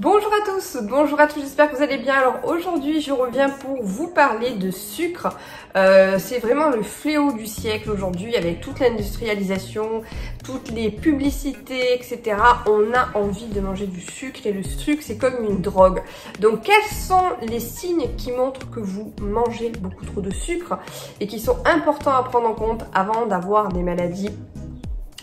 Bonjour à tous, j'espère que vous allez bien. Alors aujourd'hui je reviens pour vous parler de sucre. C'est vraiment le fléau du siècle aujourd'hui avec toute l'industrialisation, toutes les publicités, etc. On a envie de manger du sucre et le sucre c'est comme une drogue. Donc quels sont les signes qui montrent que vous mangez beaucoup trop de sucre et qui sont importants à prendre en compte avant d'avoir des maladies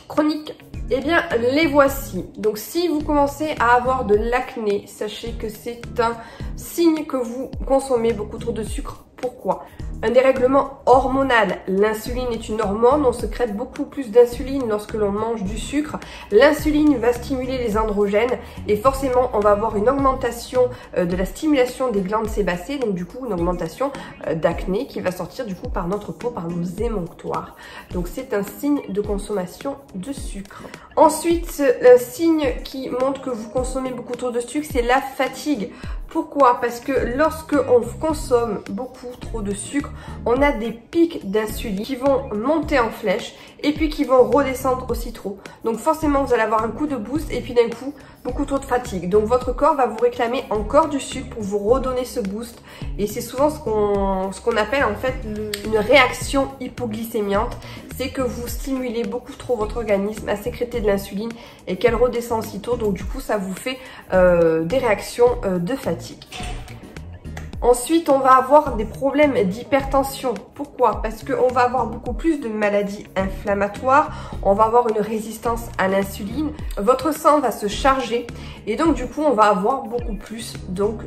chroniques? Eh bien, les voici. Donc, si vous commencez à avoir de l'acné, sachez que c'est un signe que vous consommez beaucoup trop de sucre. Pourquoi? Un dérèglement hormonal. L'insuline est une hormone, on sécrète beaucoup plus d'insuline lorsque l'on mange du sucre. L'insuline va stimuler les androgènes et forcément on va avoir une augmentation de la stimulation des glandes sébacées, donc du coup une augmentation d'acné qui va sortir du coup par notre peau, par nos émonctoires. Donc c'est un signe de consommation de sucre. Ensuite, un signe qui montre que vous consommez beaucoup trop de sucre, c'est la fatigue. Pourquoi? Parce que lorsque on consomme beaucoup trop de sucre, on a des pics d'insuline qui vont monter en flèche et puis qui vont redescendre aussi trop. Donc forcément, vous allez avoir un coup de boost et puis d'un coup, beaucoup trop de fatigue. Donc votre corps va vous réclamer encore du sucre pour vous redonner ce boost. Et c'est souvent ce qu'on appelle en fait une réaction hypoglycémiante. C'est que vous stimulez beaucoup trop votre organisme à sécréter de l'insuline et qu'elle redescend aussitôt. Donc du coup, ça vous fait des réactions de fatigue. Ensuite, on va avoir des problèmes d'hypertension. Pourquoi? Parce qu'on va avoir beaucoup plus de maladies inflammatoires, on va avoir une résistance à l'insuline, votre sang va se charger et donc du coup, on va avoir beaucoup plus donc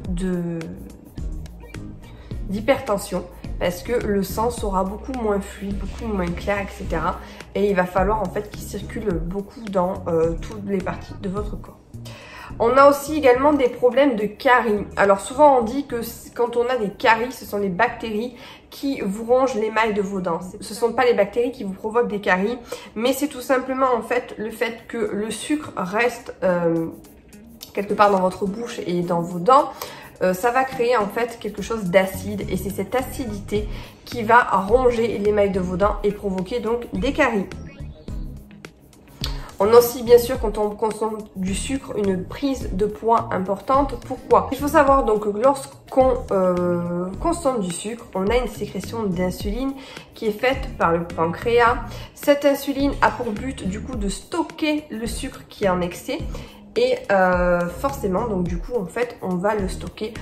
d'hypertension parce que le sang sera beaucoup moins fluide, beaucoup moins clair, etc. Et il va falloir en fait qu'il circule beaucoup dans toutes les parties de votre corps. On a aussi également des problèmes de caries. Alors souvent on dit que quand on a des caries, ce sont les bactéries qui vous rongent l'émail de vos dents. Ce ne sont pas les bactéries qui vous provoquent des caries, mais c'est tout simplement en fait le fait que le sucre reste quelque part dans votre bouche et dans vos dents. Ça va créer en fait quelque chose d'acide et c'est cette acidité qui va ronger l'émail de vos dents et provoquer donc des caries. On a aussi bien sûr quand on consomme du sucre une prise de poids importante. Pourquoi? Il faut savoir donc que lorsqu'on consomme du sucre, on a une sécrétion d'insuline qui est faite par le pancréas. Cette insuline a pour but du coup de stocker le sucre qui est en excès. Et forcément, donc du coup, en fait, on va le stocker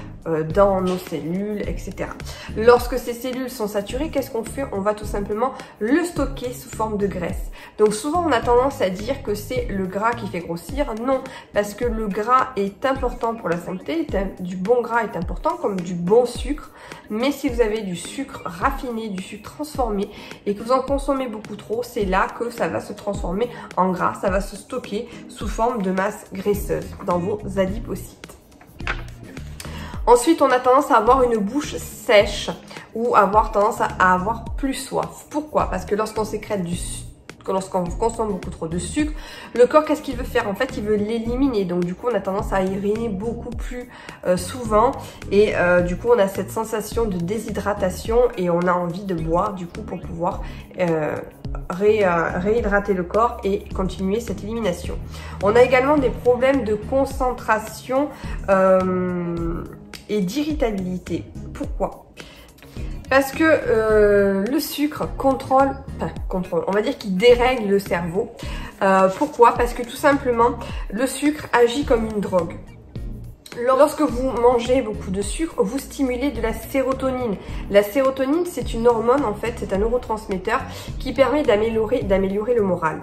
dans nos cellules, etc. Lorsque ces cellules sont saturées, qu'est-ce qu'on fait? On va tout simplement le stocker sous forme de graisse. Donc souvent, on a tendance à dire que c'est le gras qui fait grossir. Non, parce que le gras est important pour la santé. Du bon gras est important, comme du bon sucre. Mais si vous avez du sucre raffiné, du sucre transformé, et que vous en consommez beaucoup trop, c'est là que ça va se transformer en gras. Ça va se stocker sous forme de masse graisseuse dans vos adipocytes. Ensuite, on a tendance à avoir une bouche sèche ou avoir tendance à avoir plus soif. Pourquoi? Parce que lorsqu'on sécrète lorsqu'on consomme beaucoup trop de sucre, le corps, qu'est-ce qu'il veut faire? En fait, il veut l'éliminer. Donc, du coup, on a tendance à uriner beaucoup plus souvent. Et du coup, on a cette sensation de déshydratation et on a envie de boire, du coup, pour pouvoir réhydrater le corps et continuer cette élimination. On a également des problèmes de concentration et d'irritabilité. Pourquoi? Parce que le sucre contrôle, on va dire qu'il dérègle le cerveau. Pourquoi? Parce que tout simplement, le sucre agit comme une drogue. Lorsque vous mangez beaucoup de sucre, vous stimulez de la sérotonine. La sérotonine, c'est une hormone en fait, c'est un neurotransmetteur qui permet d'améliorer le moral.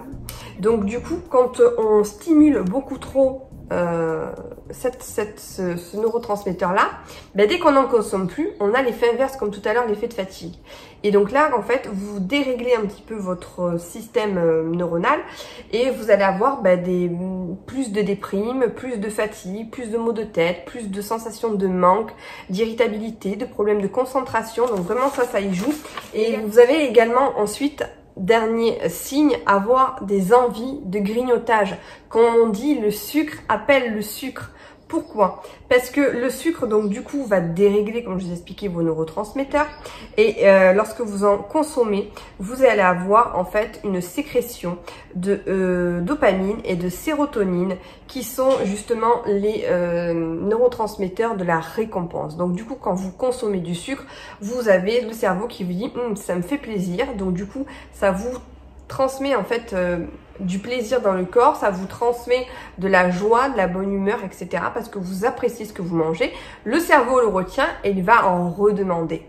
Donc du coup, quand on stimule beaucoup trop ce neurotransmetteur-là, ben, dès qu'on n'en consomme plus, on a l'effet inverse, comme tout à l'heure, l'effet de fatigue. Et donc là, en fait, vous déréglez un petit peu votre système neuronal et vous allez avoir plus de déprime, plus de fatigue, plus de maux de tête, plus de sensations de manque, d'irritabilité, de problèmes de concentration. Donc vraiment, ça y joue. Et vous avez également ensuite dernier signe, avoir des envies de grignotage. Quand on dit le sucre appelle le sucre. Pourquoi? Parce que le sucre, donc du coup, va dérégler, comme je vous ai expliqué, vos neurotransmetteurs. Et lorsque vous en consommez, vous allez avoir en fait une sécrétion de dopamine et de sérotonine qui sont justement les neurotransmetteurs de la récompense. Donc du coup, quand vous consommez du sucre, vous avez le cerveau qui vous dit ça me fait plaisir. Donc du coup, ça vous transmet en fait du plaisir dans le corps, ça vous transmet de la joie, de la bonne humeur, etc. parce que vous appréciez ce que vous mangez. Le cerveau le retient et il va en redemander.